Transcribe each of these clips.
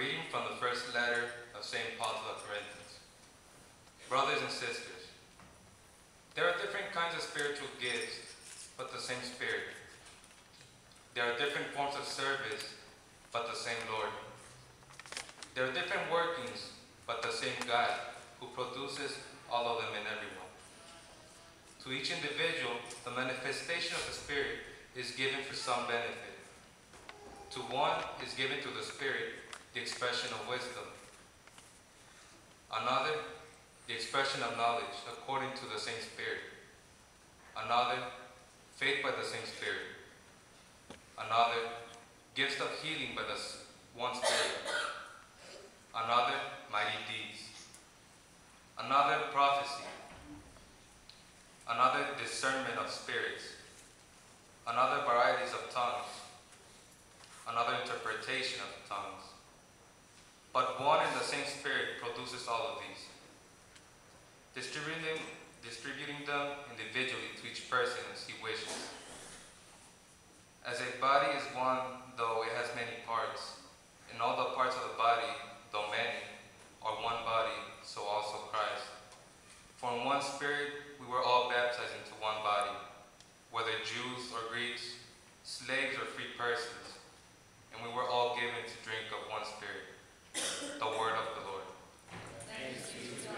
reading from the first letter of St. Paul to the Corinthians. Brothers and sisters, there are different kinds of spiritual gifts, but the same Spirit. There are different forms of service, but the same Lord. There are different workings, but the same God, who produces all of them in everyone. To each individual, the manifestation of the Spirit is given for some benefit. To one is given through the Spirit the expression of wisdom. Another, the expression of knowledge according to the same Spirit. Another, faith by the same Spirit. Another, gifts of healing by the one Spirit. Another, mighty deeds. Another, prophecy. Another, discernment of spirits. Another, varieties of tongues. Another, interpretation of tongues. But one and the same Spirit produces all of these, distributing them individually to each person as he wishes. As a body is one, though it has many parts, and all the parts of the body, though many, are one body, so also Christ. For in one Spirit we were all baptized into one body, whether Jews or Greeks, slaves or free persons, and we were all given to drink of one Spirit. The word of the Lord. Thanks be to God.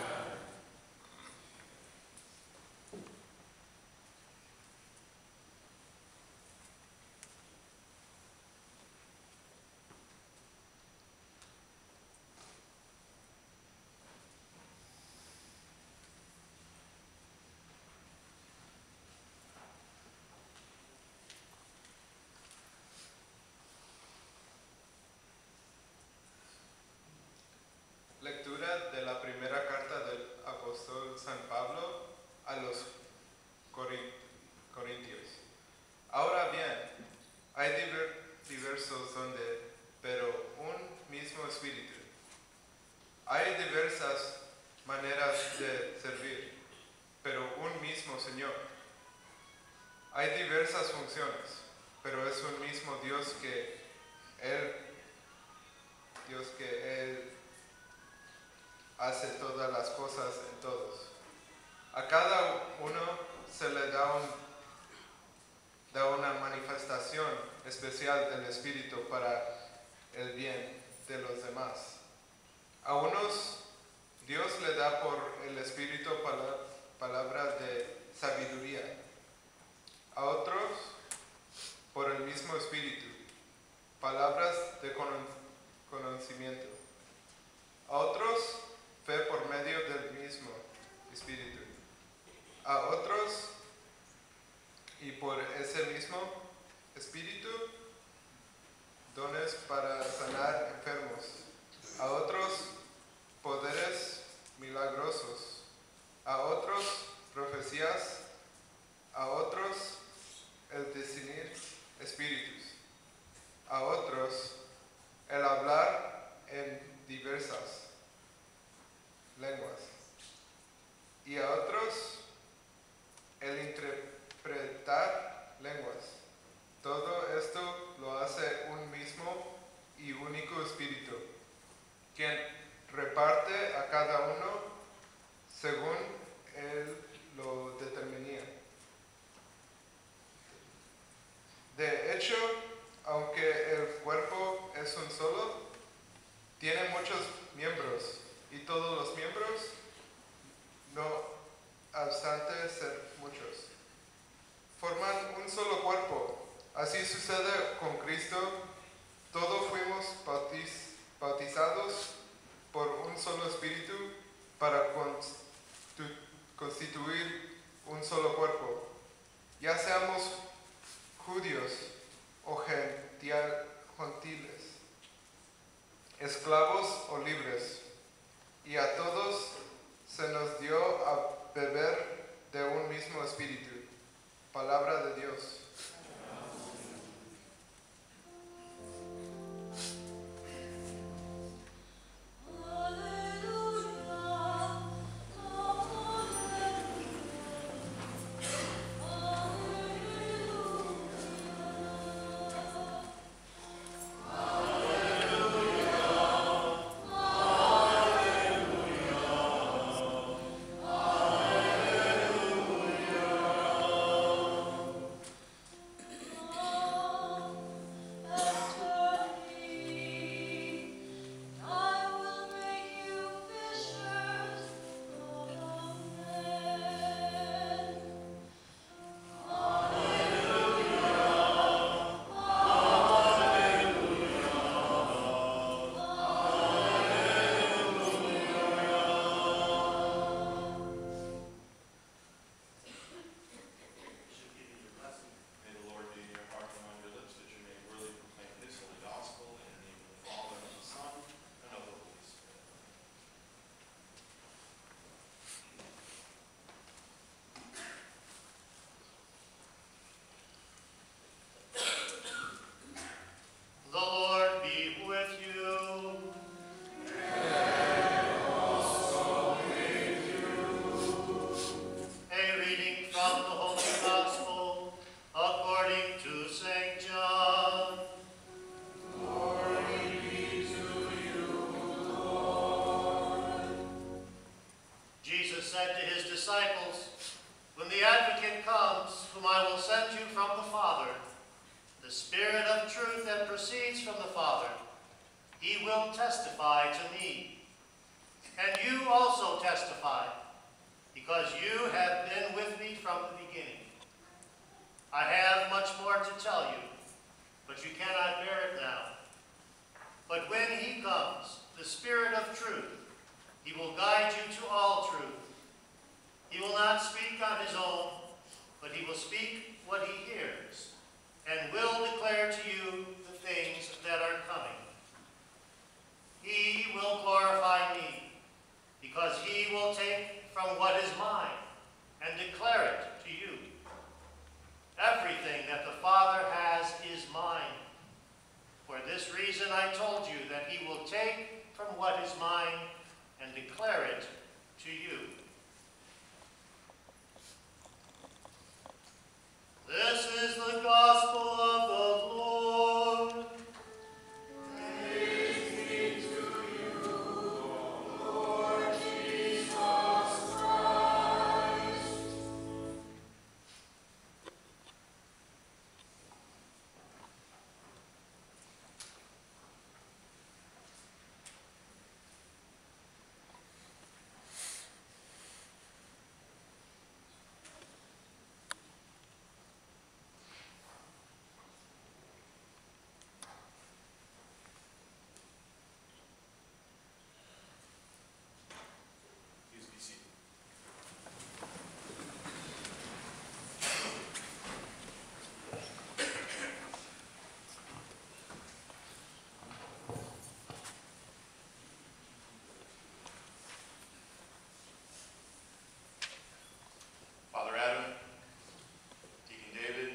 Lectura de la primera carta del apóstol San Pablo a los Corintios. Ahora bien, hay diversos dones, pero un mismo espíritu. Hay diversas maneras de servir, pero un mismo Señor. Hay diversas funciones, pero es un mismo Dios que Él hace todas las cosas en todos. A cada uno se le da una manifestación especial del Espíritu para el bien de los demás. A unos Dios le da por el Espíritu palabras de sabiduría. A otros por el mismo Espíritu, palabras de conocimiento. A otros fe por medio del mismo Espíritu. A otros, y por ese mismo Espíritu, dones para sanar enfermos. A otros, poderes milagrosos. A otros, profecías. A otros, el discernir espíritus. A otros, el hablar en diversas lenguas, y a otros el interpretar lenguas. Todo esto lo hace un mismo y único Espíritu, quien reparte a cada uno según Él lo determina. De hecho, aunque el cuerpo es un solo, tiene muchos miembros, y todos los miembros, no obstante ser muchos, forman un solo cuerpo. Así sucede con Cristo. Todos fuimos bautizados por un solo Espíritu para constituir un solo cuerpo. Ya seamos judíos o gentiles, esclavos o libres, y a todos se nos dio a beber de un mismo Espíritu. Palabra de Dios. Alleluia. proceeds from the Father, he will testify to me. And you also testify, because you have been with me from the beginning. I have much more to tell you, but you cannot bear it now. But when he comes, the Spirit of truth, he will guide you to all truth. He will not speak on his own, but he will speak what he hears, and will declare to you the things that are coming. He will glorify me, because he will take from what is mine and declare it to you. Everything that the Father has is mine. For this reason I told you that he will take from what is mine and declare it to you. This is the gospel of the Lord. Praise be to you, Lord Jesus Christ. Please be seated. Father Adam, Deacon David,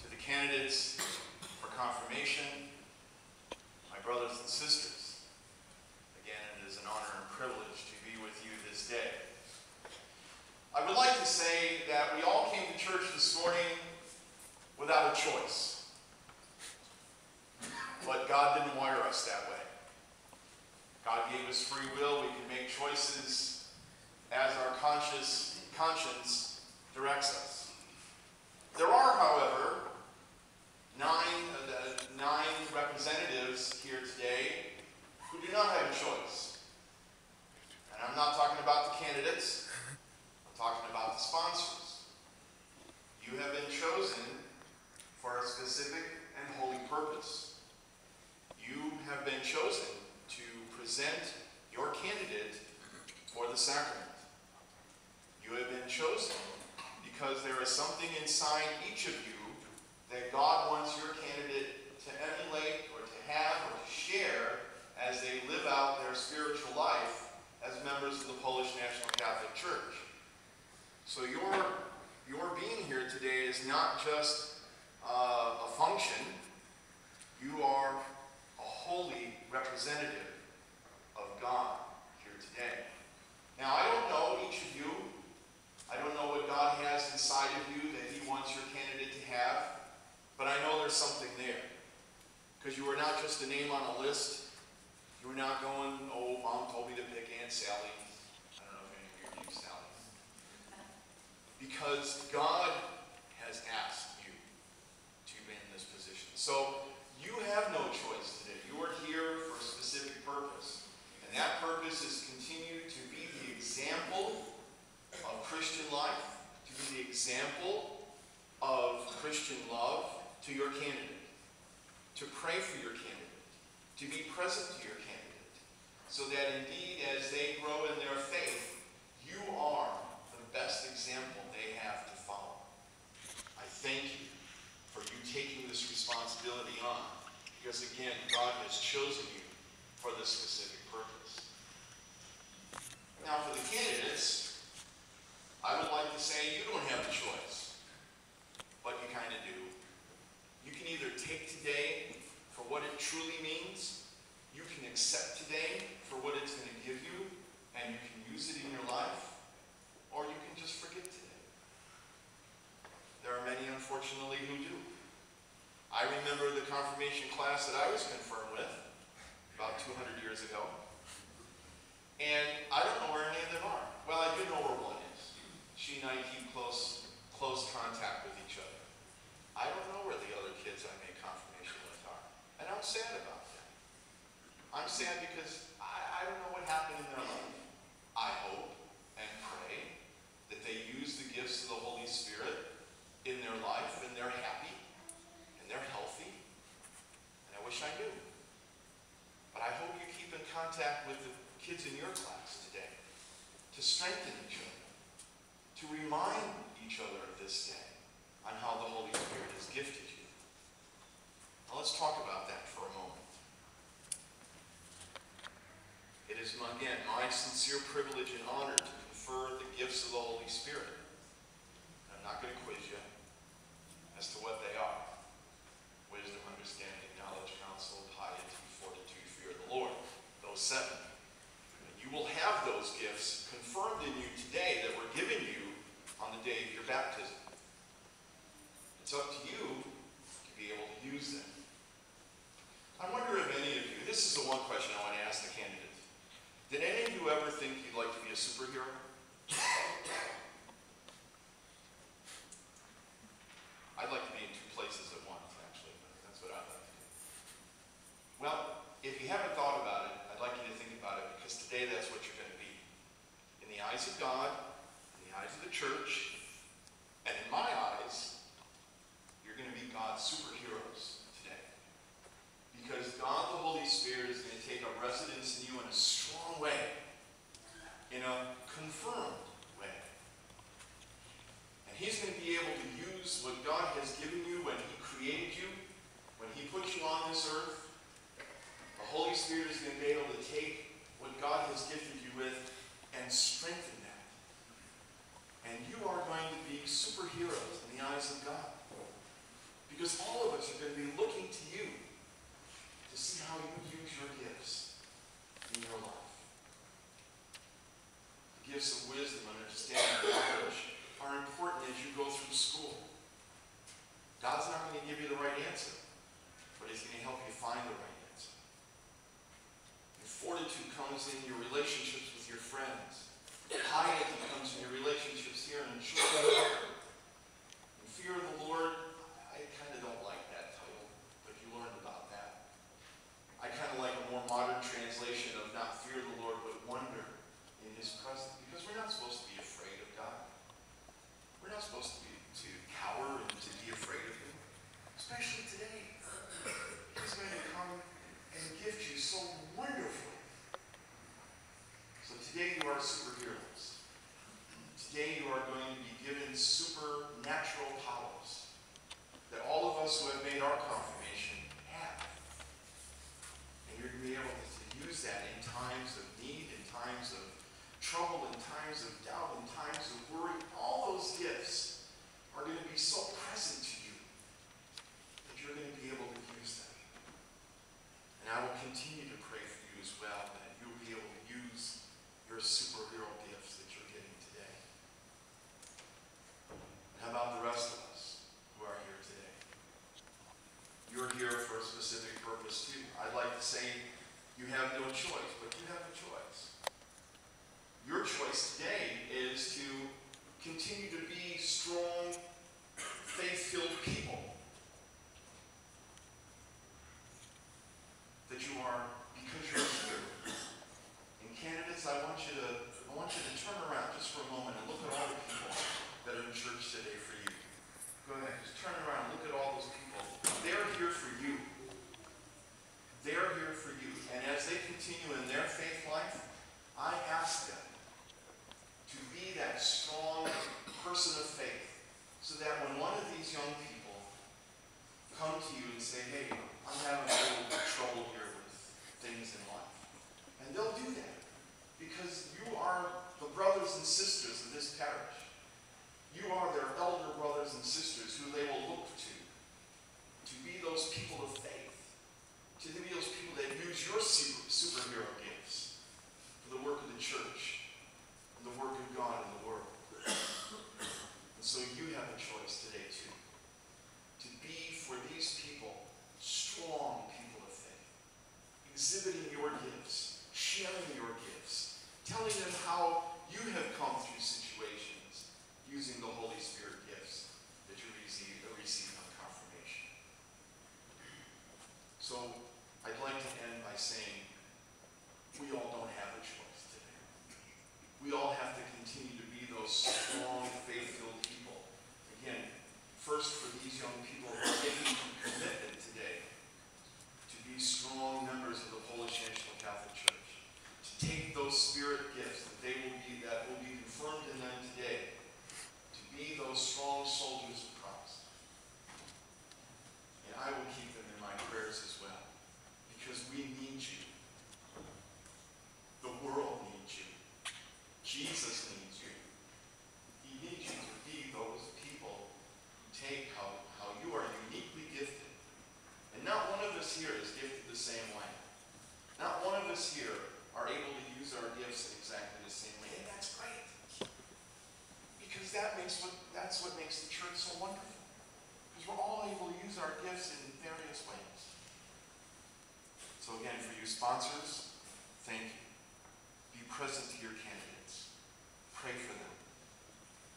to the candidates for confirmation, my brothers and sisters, again, it is an honor and privilege to be with you this day. I would like to say that we all came to church this morning without a choice. But God didn't wire us that way. God gave us free will. We can make choices as our conscience directs us. There are, however, nine representatives here today who do not have a choice. And I'm not talking about the candidates. I'm talking about the sponsors. You have been chosen for a specific and holy purpose. You have been chosen to present your candidate for the sacrament. You have been chosen because there is something inside each of you that God wants your candidate to emulate or to have or to share as they live out their spiritual life as members of the Polish National Catholic Church. So your being here today is not just a function. You are a holy representative of God here today. Now, I don't know each of you. I don't know what God has inside of you that he wants your candidate to have, but I know there's something there. Because you are not just a name on a list. You are not going, oh, Mom told me to pick Aunt Sally. I don't know if any of you are named Sally. Because God has asked you to be in this position. So you have no choice today. You are here for a specific purpose. And that purpose is to continue to be the example of Christian life, to be the example of Christian love to your candidate, to pray for your candidate, to be present to your candidate, so that indeed as they grow in their faith, you are the best example they have to follow. I thank you for you taking this responsibility on, because again, God has chosen you for this specific purpose. Now for the candidates, I would like to say you don't have a choice, but you kind of do. You can either take today for what it truly means, you can accept today for what it's going to give you, and you can use it in your life, or you can just forget today. There are many, unfortunately, who do. I remember the confirmation class that I was confirmed with about 200 years ago, and I don't know where any of them are. Well, I do know where one is. She and I keep close contact with each other. I don't know where the other kids I made confirmation I'm sad about that. I'm sad because I don't know what happened in their life. I hope and pray that they use the gifts of the Holy Spirit in their life, and they're happy, and they're healthy, and I wish I knew. But I hope you keep in contact with the kids in your class today to strengthen each other, to remind each other of this day on how the Holy Spirit has gifted you. Now let's talk about that for a moment. It is, again, my sincere privilege and honor to confer the gifts of the Holy Spirit. I'm not going to quiz you as to what they are. Wisdom, understanding, knowledge, counsel, piety, fortitude, fear of the Lord. Those 7. And you will have those gifts confirmed in you today that were given you on the day of your baptism. It's up to you to be able to use them. I wonder if any of you, this is the one question I want to ask the candidates. Did any of you ever think you'd like to be a superhero? I'd like to be in 2 places at once, actually. That's what I'd like to do. Well, if you haven't thought about it, I'd like you to think about it, because today that's what you're going to be. In the eyes of God, in the eyes of the church, and in my eyes, you're going to be God's superheroes today. Because God, the Holy Spirit, is going to take up residence in you in a strong way, in a confirmed way. And He's going to be able to use what God has given you when He created you, when He put you on this earth. The Holy Spirit is going to be able to take what God has gifted you with and strengthen that. And you are going to be superheroes in the eyes of God. Because all of us are going to be looking to you to see how you use your gifts in your life. The gifts of wisdom and understanding and knowledge are important as you go through school. God's not going to give you the right answer, but He's going to help you find the right answer. And fortitude comes in your relationships with your friends. Piety comes in your relationships here in church. And fear of the Lord, I kind of don't like that title, but you learned about that. I kind of like a more modern translation of not fear the Lord, but wonder in His presence. Because we're not supposed to be afraid of God. We're not supposed to cower and to be afraid of Him. Especially today. He's going to come and gift you so wonderfully. So today you are superheroes. Today you are going to be given supernatural powers that all of us who have made our confirmation have. And you're going to be able to use that in times of need, in times of trouble, in times of doubt, in times of worry. All those gifts are going to be so present to you that you're going to be able to use them. And I will continue to pray for you as well, that you'll be able to use your superhero gifts that you're getting today. And how about the rest of us who are here today? You're here for a specific purpose too. I'd like to say you have no choice, but you have a choice. Your choice today is to continue to be strong, faith-filled people. That you are, because you're here. And candidates, I want you to turn around just for a moment and look at all the people that are in church today for you. Go ahead, just turn around, look at all those people. They're here for you. They're here for you. And as they continue in their faith life, I ask them to be that strong person of faith, so that when one of these young people come to you and say, hey, I'm having a little trouble here with things in life. And they'll do that because you are the brothers and sisters of this parish. You are their elder brothers and sisters who they will look to be those people of faith, to be those people that use your superhero gifts for the work of the church, and the work of God in the world. And so you have a choice today too, to be for these people strong people of faith, exhibiting your gifts, sharing your gifts, telling them how you have come through situations using the Holy Spirit gifts that you received sponsors, thank you. Be present to your candidates. Pray for them.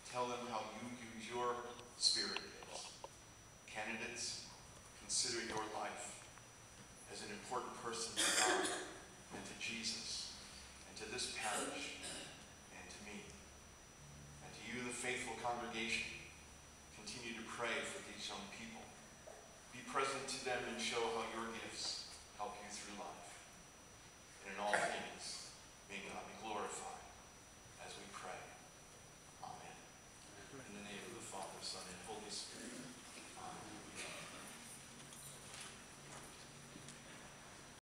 Tell them how you use your spirit gifts. Candidates, consider your life as an important person to God and to Jesus and to this parish and to me. And to you, the faithful congregation, continue to pray for these young people. Be present to them and show